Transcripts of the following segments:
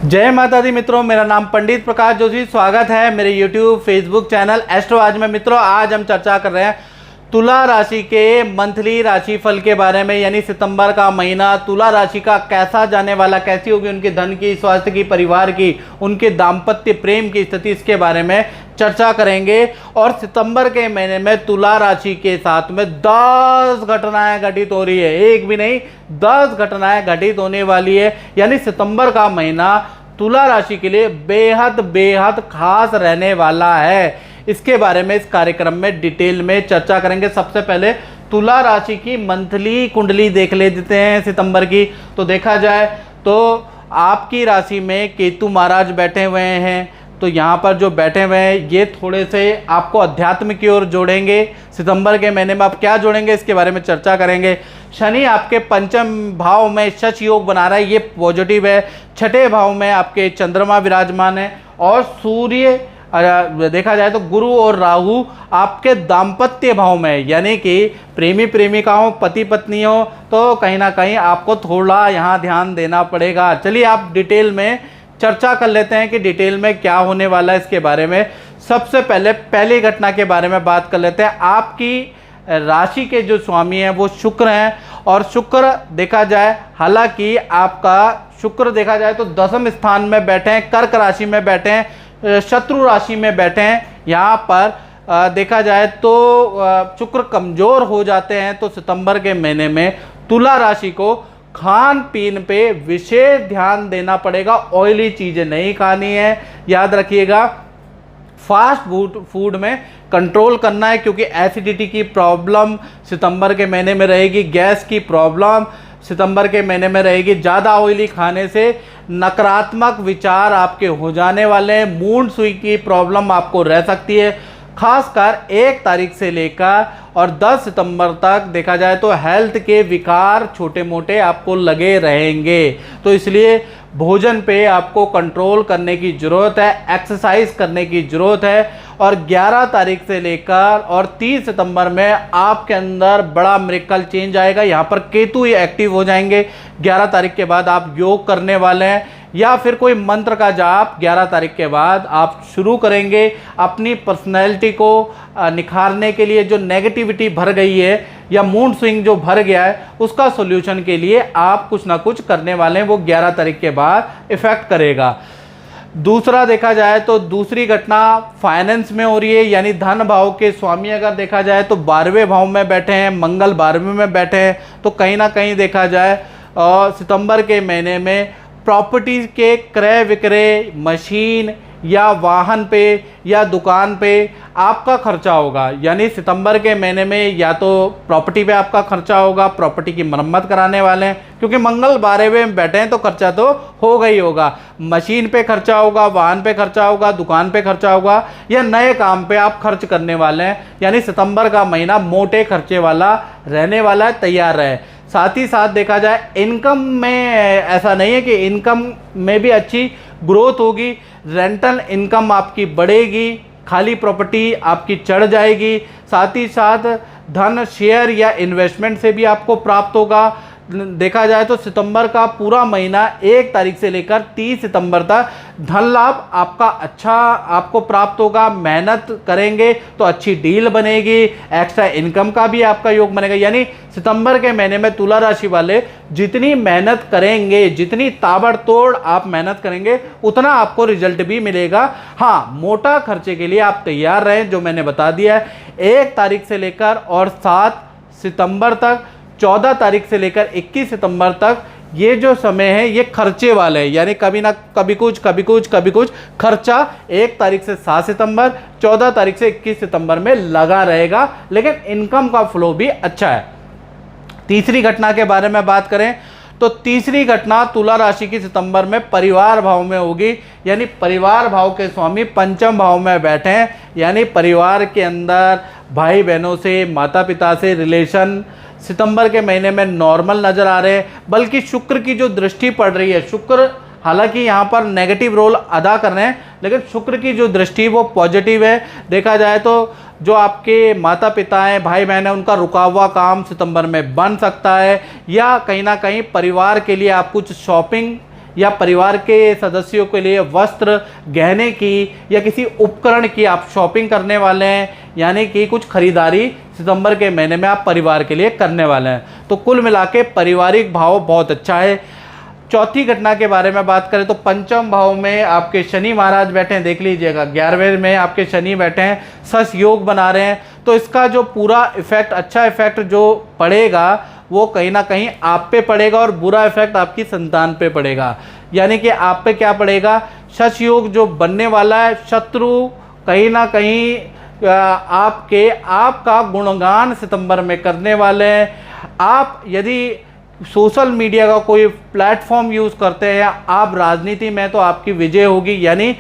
जय माता दी मित्रों, मेरा नाम पंडित प्रकाश जोशी। स्वागत है मेरे YouTube फेसबुक चैनल एस्ट्रो आज में। मित्रों, आज हम चर्चा कर रहे हैं तुला राशि के मंथली राशि फल के बारे में, यानी सितंबर का महीना तुला राशि का कैसा जाने वाला, कैसी होगी उनके धन की, स्वास्थ्य की, परिवार की, उनके दाम्पत्य प्रेम की स्थिति, इसके बारे में चर्चा करेंगे। और सितंबर के महीने में तुला राशि के साथ में 10 घटनाएं घटित हो रही है, एक भी नहीं 10 घटनाएं घटित होने वाली है। यानी सितंबर का महीना तुला राशि के लिए बेहद बेहद खास रहने वाला है। इसके बारे में इस कार्यक्रम में डिटेल में चर्चा करेंगे। सबसे पहले तुला राशि की मंथली कुंडली देख लेते हैं सितंबर की। तो देखा जाए तो आपकी राशि में केतु महाराज बैठे हुए हैं, तो यहाँ पर जो बैठे हुए हैं ये थोड़े से आपको अध्यात्म की ओर जोड़ेंगे। सितंबर के महीने में आप क्या जोड़ेंगे इसके बारे में चर्चा करेंगे। शनि आपके पंचम भाव में शश योग बना रहा है, ये पॉजिटिव है। छठे भाव में आपके चंद्रमा विराजमान है और सूर्य देखा जाए तो गुरु और राहु आपके दाम्पत्य भाव में, यानी कि प्रेमी प्रेमिकाओं, पति पत्नियों, तो कहीं ना कहीं आपको थोड़ा यहाँ ध्यान देना पड़ेगा। चलिए आप डिटेल में चर्चा कर लेते हैं कि डिटेल में क्या होने वाला है इसके बारे में। सबसे पहले पहली घटना के बारे में बात कर लेते हैं। आपकी राशि के जो स्वामी हैं वो शुक्र हैं, और शुक्र देखा जाए, हालांकि आपका शुक्र देखा जाए तो दसम स्थान में बैठे हैं, कर्क राशि में बैठे हैं, शत्रु राशि में बैठे हैं। यहाँ पर देखा जाए तो शुक्र कमजोर हो जाते हैं। तो सितंबर के महीने में तुला राशि को खान पीन पे विशेष ध्यान देना पड़ेगा। ऑयली चीज़ें नहीं खानी है, याद रखिएगा। फास्ट फूड में कंट्रोल करना है, क्योंकि एसिडिटी की प्रॉब्लम सितंबर के महीने में रहेगी, गैस की प्रॉब्लम सितंबर के महीने में रहेगी। ज़्यादा ऑयली खाने से नकारात्मक विचार आपके हो जाने वाले हैं। मूड स्विंग की प्रॉब्लम आपको रह सकती है, खासकर 1 तारीख से लेकर और 10 सितंबर तक देखा जाए तो हेल्थ के विकार छोटे मोटे आपको लगे रहेंगे। तो इसलिए भोजन पे आपको कंट्रोल करने की ज़रूरत है, एक्सरसाइज करने की ज़रूरत है। और 11 तारीख से लेकर और 30 सितंबर में आपके अंदर बड़ा मिरेकल चेंज आएगा। यहाँ पर केतु ही एक्टिव हो जाएंगे। 11 तारीख के बाद आप योग करने वाले हैं, या फिर कोई मंत्र का जाप 11 तारीख के बाद आप शुरू करेंगे। अपनी पर्सनैलिटी को निखारने के लिए जो नेगेटिविटी भर गई है या मूड स्विंग जो भर गया है, उसका सॉल्यूशन के लिए आप कुछ ना कुछ करने वाले हैं, वो 11 तारीख के बाद इफेक्ट करेगा। दूसरा देखा जाए तो दूसरी घटना फाइनेंस में हो रही है, यानी धन भाव के स्वामी अगर देखा जाए तो 12वें भाव में बैठे हैं, मंगल 12वें में बैठे हैं। तो कहीं ना कहीं देखा जाए सितंबर के महीने में प्रॉपर्टी के क्रय विक्रय, मशीन या वाहन पे या दुकान पे आपका खर्चा होगा। यानी सितंबर के महीने में या तो प्रॉपर्टी पे आपका खर्चा होगा, प्रॉपर्टी की मरम्मत कराने वाले हैं, क्योंकि मंगल 12वें में बैठे हैं तो खर्चा तो होगा ही होगा। मशीन पे खर्चा होगा, वाहन पे खर्चा होगा, दुकान पे खर्चा होगा, या नए काम पे आप खर्च करने वाले हैं। यानी सितंबर का महीना मोटे खर्चे वाला रहने वाला है, तैयार रहे। साथ ही साथ देखा जाए इनकम में ऐसा नहीं है कि इनकम में भी अच्छी ग्रोथ होगी। रेंटल इनकम आपकी बढ़ेगी, खाली प्रॉपर्टी आपकी चढ़ जाएगी। साथ ही साथ धन शेयर या इन्वेस्टमेंट से भी आपको प्राप्त होगा। देखा जाए तो सितंबर का पूरा महीना 1 तारीख से लेकर 30 सितंबर तक धन लाभ आपका अच्छा आपको प्राप्त होगा। मेहनत करेंगे तो अच्छी डील बनेगी, एक्स्ट्रा इनकम का भी आपका योग बनेगा। यानी सितंबर के महीने में तुला राशि वाले जितनी मेहनत करेंगे, जितनी ताबड़तोड़ आप मेहनत करेंगे, उतना आपको रिजल्ट भी मिलेगा। हाँ, मोटा खर्चे के लिए आप तैयार रहें, जो मैंने बता दिया है। 1 तारीख से लेकर और 7 सितंबर तक, 14 तारीख से लेकर 21 सितंबर तक ये जो समय है ये खर्चे वाले है। यानी कभी ना कभी कुछ, कभी कुछ, कभी कुछ खर्चा 1 तारीख से 7 सितंबर, 14 तारीख से 21 सितंबर में लगा रहेगा, लेकिन इनकम का फ्लो भी अच्छा है। तीसरी घटना के बारे में बात करें तो तीसरी घटना तुला राशि की सितंबर में परिवार भाव में होगी। यानी परिवार भाव के स्वामी पंचम भाव में बैठे हैं, यानी परिवार के अंदर भाई बहनों से, माता पिता से रिलेशन सितंबर के महीने में नॉर्मल नज़र आ रहे हैं। बल्कि शुक्र की जो दृष्टि पड़ रही है, शुक्र हालांकि यहाँ पर नेगेटिव रोल अदा कर रहे हैं, लेकिन शुक्र की जो दृष्टि वो पॉजिटिव है। देखा जाए तो जो आपके माता पिता हैं, भाई बहन हैं, उनका रुका हुआ काम सितंबर में बन सकता है, या कहीं ना कहीं परिवार के लिए आप कुछ शॉपिंग या परिवार के सदस्यों के लिए वस्त्र, गहने की या किसी उपकरण की आप शॉपिंग करने वाले हैं, यानी कि कुछ खरीदारी सितंबर के महीने में आप परिवार के लिए करने वाले हैं। तो कुल मिला के पारिवारिक भाव बहुत अच्छा है। चौथी घटना के बारे में बात करें तो पंचम भाव में आपके शनि महाराज बैठे हैं, देख लीजिएगा 11वें में आपके शनि बैठे हैं, सस योग बना रहे हैं। तो इसका जो पूरा इफेक्ट, अच्छा इफेक्ट जो पड़ेगा वो कहीं ना कहीं आप पे पड़ेगा और बुरा इफेक्ट आपकी संतान पे पड़ेगा। यानी कि आप पे क्या पड़ेगा, सस योग जो बनने वाला है, शत्रु कहीं ना कहीं आपका गुणगान सितंबर में करने वाले हैं। आप यदि सोशल मीडिया का कोई प्लेटफॉर्म यूज़ करते हैं, आप राजनीति में, तो आपकी विजय होगी। यानी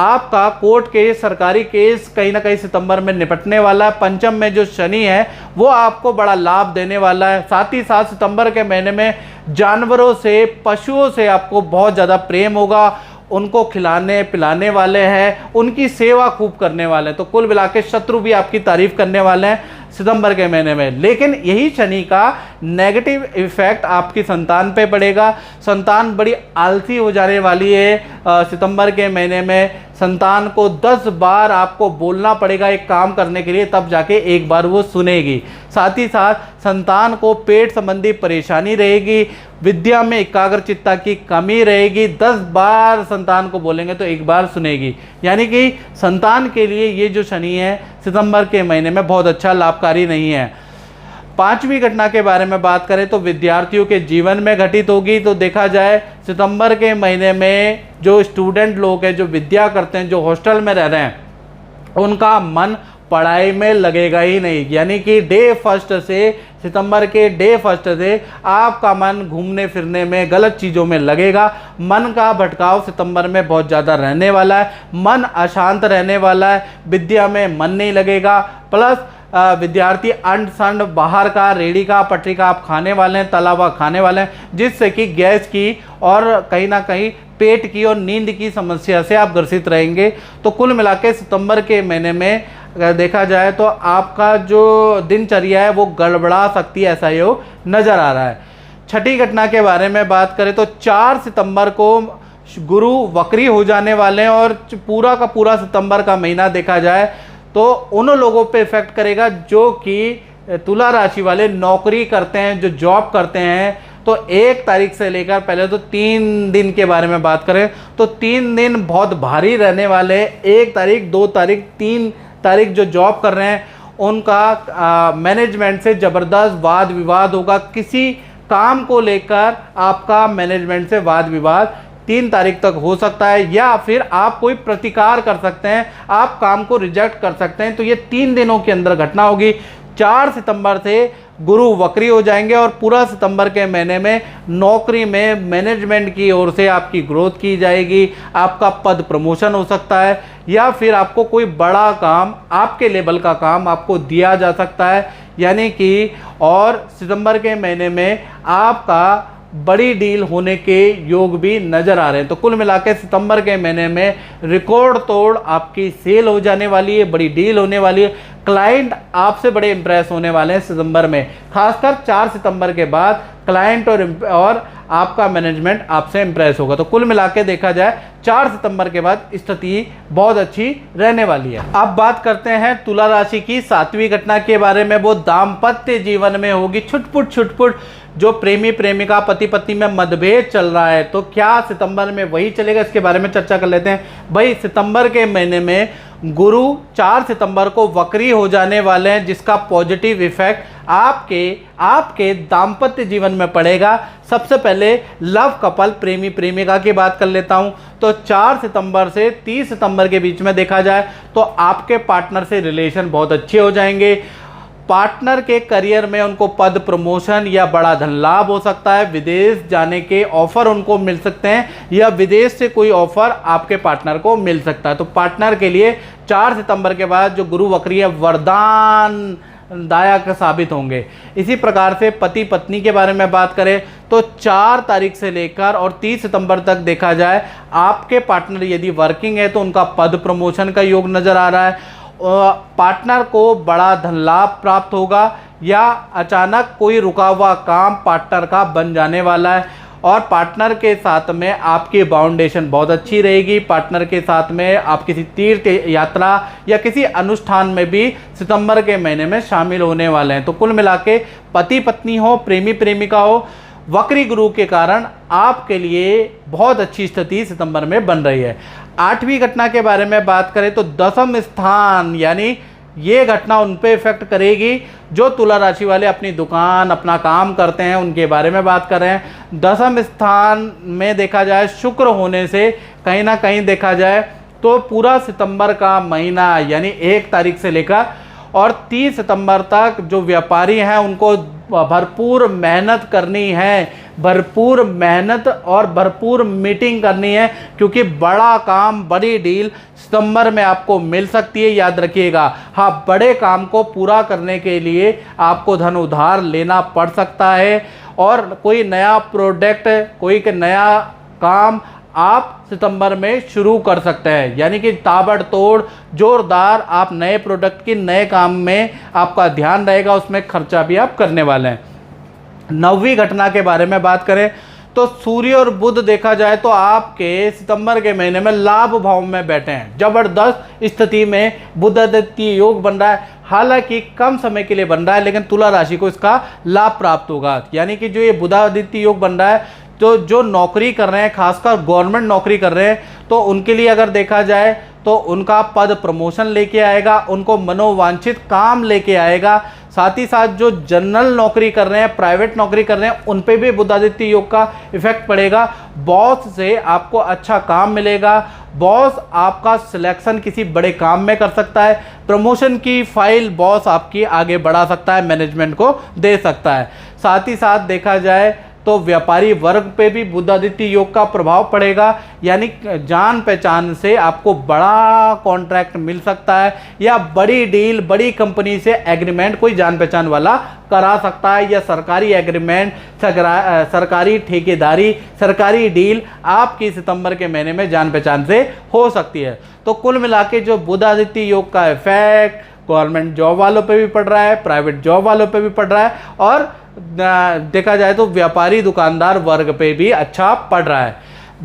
आपका कोर्ट केस, सरकारी केस कहीं ना कहीं सितंबर में निपटने वाला है। पंचम में जो शनि है वो आपको बड़ा लाभ देने वाला है। साथ ही साथ सितंबर के महीने में जानवरों से, पशुओं से आपको बहुत ज़्यादा प्रेम होगा, उनको खिलाने पिलाने वाले हैं, उनकी सेवा खूब करने वाले हैं। तो कुल मिला के शत्रु भी आपकी तारीफ करने वाले हैं सितंबर के महीने में। लेकिन यही शनि का नेगेटिव इफेक्ट आपकी संतान पे पड़ेगा। संतान बड़ी आलसी हो जाने वाली है सितंबर के महीने में। संतान को 10 बार आपको बोलना पड़ेगा एक काम करने के लिए, तब जाके एक बार वो सुनेगी। साथ ही साथ संतान को पेट संबंधी परेशानी रहेगी, विद्या में एकाग्रचित्ता की कमी रहेगी। 10 बार संतान को बोलेंगे तो एक बार सुनेगी। यानी कि संतान के लिए ये जो शनि है सितंबर के महीने में बहुत अच्छा लाभकारी नहीं है। पांचवी घटना के बारे में बात करें तो विद्यार्थियों के जीवन में घटित होगी। तो देखा जाए सितंबर के महीने में जो स्टूडेंट लोग हैं, जो विद्या करते हैं, जो हॉस्टल में रह रहे हैं, उनका मन पढ़ाई में लगेगा ही नहीं। यानी कि डे फर्स्ट से, सितंबर के डे फर्स्ट से आपका मन घूमने फिरने में, गलत चीज़ों में लगेगा। मन का भटकाव सितंबर में बहुत ज़्यादा रहने वाला है, मन अशांत रहने वाला है, विद्या में मन नहीं लगेगा। प्लस विद्यार्थी अंड संड बाहर का, रेड़ी का, पटरी का आप खाने वाले हैं, तला हुआ खाने वाले हैं, जिससे कि गैस की और कहीं ना कहीं पेट की और नींद की समस्या से आप ग्रसित रहेंगे। तो कुल मिला के सितंबर के महीने में अगर देखा जाए तो आपका जो दिनचर्या है वो गड़बड़ा सकती है, ऐसा योग नज़र आ रहा है। छठी घटना के बारे में बात करें तो 4 सितंबर को गुरु वक्री हो जाने वाले हैं और पूरा का पूरा सितंबर का महीना देखा जाए तो उन लोगों पे इफेक्ट करेगा जो कि तुला राशि वाले नौकरी करते हैं, जो जॉब करते हैं। तो 1 तारीख से लेकर पहले तो 3 दिन के बारे में बात करें तो 3 दिन बहुत भारी रहने वाले हैं। 1 तारीख, 2 तारीख, 3 तारीख जो जॉब कर रहे हैं उनका मैनेजमेंट से ज़बरदस्त वाद विवाद होगा। किसी काम को लेकर आपका मैनेजमेंट से वाद विवाद 3 तारीख तक हो सकता है, या फिर आप कोई प्रतिकार कर सकते हैं, आप काम को रिजेक्ट कर सकते हैं। तो ये 3 दिनों के अंदर घटना होगी। 4 सितंबर से गुरु वक्री हो जाएंगे और पूरा सितंबर के महीने में नौकरी में मैनेजमेंट की ओर से आपकी ग्रोथ की जाएगी। आपका पद प्रमोशन हो सकता है, या फिर आपको कोई बड़ा काम, आपके लेवल का काम आपको दिया जा सकता है। यानी कि और सितंबर के महीने में आपका बड़ी डील होने के योग भी नज़र आ रहे हैं। तो कुल मिलाकर सितंबर के महीने में रिकॉर्ड तोड़ आपकी सेल हो जाने वाली है, बड़ी डील होने वाली है। क्लाइंट आपसे बड़े इंप्रेस होने वाले हैं सितंबर में, खासकर 4 सितंबर के बाद क्लाइंट और आपका मैनेजमेंट आपसे इंप्रेस होगा। तो कुल मिलाकर देखा जाए 4 सितंबर के बाद स्थिति बहुत अच्छी रहने वाली है। अब बात करते हैं तुला राशि की 7वीं घटना के बारे में। वो दाम्पत्य जीवन में होगी। छुटपुट जो प्रेमी प्रेमिका, पति पत्नी में मतभेद चल रहा है, तो क्या सितंबर में वही चलेगा, इसके बारे में चर्चा कर लेते हैं। भाई सितंबर के महीने में गुरु 4 सितंबर को वक्री हो जाने वाले हैं, जिसका पॉजिटिव इफेक्ट आपके दाम्पत्य जीवन में पड़ेगा। सबसे पहले लव कपल, प्रेमी प्रेमिका की बात कर लेता हूं। तो 4 सितंबर से 30 सितंबर के बीच में देखा जाए तो आपके पार्टनर से रिलेशन बहुत अच्छे हो जाएंगे। पार्टनर के करियर में उनको पद प्रमोशन या बड़ा धन लाभ हो सकता है। विदेश जाने के ऑफर उनको मिल सकते हैं, या विदेश से कोई ऑफर आपके पार्टनर को मिल सकता है। तो पार्टनर के लिए 4 सितंबर के बाद जो गुरु वक्री है वरदान दायक साबित होंगे। इसी प्रकार से पति पत्नी के बारे में बात करें तो 4 तारीख से लेकर और 30 सितंबर तक देखा जाए आपके पार्टनर यदि वर्किंग है तो उनका पद प्रमोशन का योग नज़र आ रहा है। पार्टनर को बड़ा धन लाभ प्राप्त होगा, या अचानक कोई रुका हुआ काम पार्टनर का बन जाने वाला है। और पार्टनर के साथ में आपकी बाउंडेशन बहुत अच्छी रहेगी। पार्टनर के साथ में आप किसी तीर्थ यात्रा या किसी अनुष्ठान में भी सितंबर के महीने में शामिल होने वाले हैं। तो कुल मिला के पति पत्नी हो, प्रेमी प्रेमिका हो, वक्री गुरु के कारण आपके लिए बहुत अच्छी स्थिति सितंबर में बन रही है। 8वीं घटना के बारे में बात करें तो 10वें स्थान, यानी ये घटना उन पे इफेक्ट करेगी जो तुला राशि वाले अपनी दुकान, अपना काम करते हैं, उनके बारे में बात कर रहे हैं। 10वें स्थान में देखा जाए शुक्र होने से कहीं ना कहीं देखा जाए तो पूरा सितंबर का महीना यानी 1 तारीख से लेकर और 30 सितंबर तक जो व्यापारी हैं उनको भरपूर मेहनत करनी है, भरपूर मेहनत और भरपूर मीटिंग करनी है, क्योंकि बड़ा काम, बड़ी डील सितंबर में आपको मिल सकती है। याद रखिएगा, हाँ, बड़े काम को पूरा करने के लिए आपको धन उधार लेना पड़ सकता है और कोई नया प्रोडक्ट, कोई नया काम आप सितंबर में शुरू कर सकते हैं, यानी कि ताबड़तोड़ जोरदार आप नए प्रोडक्ट की, नए काम में आपका ध्यान रहेगा, उसमें खर्चा भी आप करने वाले हैं। 9वीं घटना के बारे में बात करें तो सूर्य और बुध देखा जाए तो आपके सितंबर के महीने में लाभ भाव में बैठे हैं। जबरदस्त स्थिति में बुध आदित्य योग बन रहा है, हालांकि कम समय के लिए बन रहा है, लेकिन तुला राशि को इसका लाभ प्राप्त होगा। यानी कि जो ये बुध आदित्य योग बन रहा है, तो जो नौकरी कर रहे हैं, खासकर गवर्नमेंट नौकरी कर रहे हैं, तो उनके लिए अगर देखा जाए तो उनका पद प्रमोशन लेके आएगा, उनको मनोवांछित काम लेके आएगा। साथ ही साथ जो जनरल नौकरी कर रहे हैं, प्राइवेट नौकरी कर रहे हैं, उन पे भी बुध आदित्य योग का इफेक्ट पड़ेगा। बॉस से आपको अच्छा काम मिलेगा, बॉस आपका सिलेक्शन किसी बड़े काम में कर सकता है, प्रमोशन की फाइल बॉस आपकी आगे बढ़ा सकता है, मैनेजमेंट को दे सकता है। साथ ही साथ देखा जाए तो व्यापारी वर्ग पे भी बुध आदित्य योग का प्रभाव पड़ेगा, यानी जान पहचान से आपको बड़ा कॉन्ट्रैक्ट मिल सकता है या बड़ी डील, बड़ी कंपनी से एग्रीमेंट कोई जान पहचान वाला करा सकता है, या सरकारी एग्रीमेंट, सरकारी ठेकेदारी, सरकारी डील आपकी सितंबर के महीने में जान पहचान से हो सकती है। तो कुल मिला के जो बुध आदित्य योग का इफेक्ट गवर्नमेंट जॉब वालों पे भी पड़ रहा है, प्राइवेट जॉब वालों पे भी पड़ रहा है, और देखा जाए तो व्यापारी दुकानदार वर्ग पे भी अच्छा पड़ रहा है।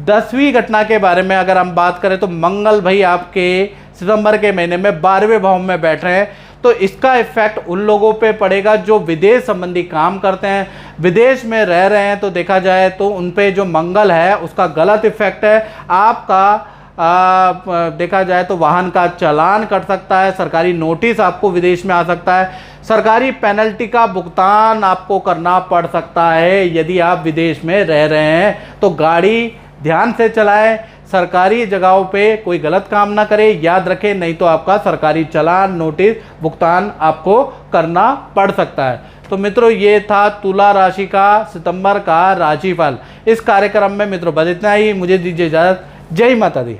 10वीं घटना के बारे में अगर हम बात करें तो मंगल भाई आपके सितंबर के महीने में 12वें भाव में बैठ रहे हैं, तो इसका इफेक्ट उन लोगों पे पड़ेगा जो विदेश संबंधी काम करते हैं, विदेश में रह रहे हैं। तो देखा जाए तो उन पे जो मंगल है उसका गलत इफेक्ट है। आपका देखा जाए तो वाहन का चालान कट सकता है, सरकारी नोटिस आपको विदेश में आ सकता है, सरकारी पेनल्टी का भुगतान आपको करना पड़ सकता है यदि आप विदेश में रह रहे हैं। तो गाड़ी ध्यान से चलाएं, सरकारी जगहों पे कोई गलत काम ना करें, याद रखें, नहीं तो आपका सरकारी चालान, नोटिस, भुगतान आपको करना पड़ सकता है। तो मित्रों, ये था तुला राशि का सितंबर का राशिफल। इस कार्यक्रम में मित्रों बस इतना ही, मुझे दीजिए इजाजत। जय माता दी।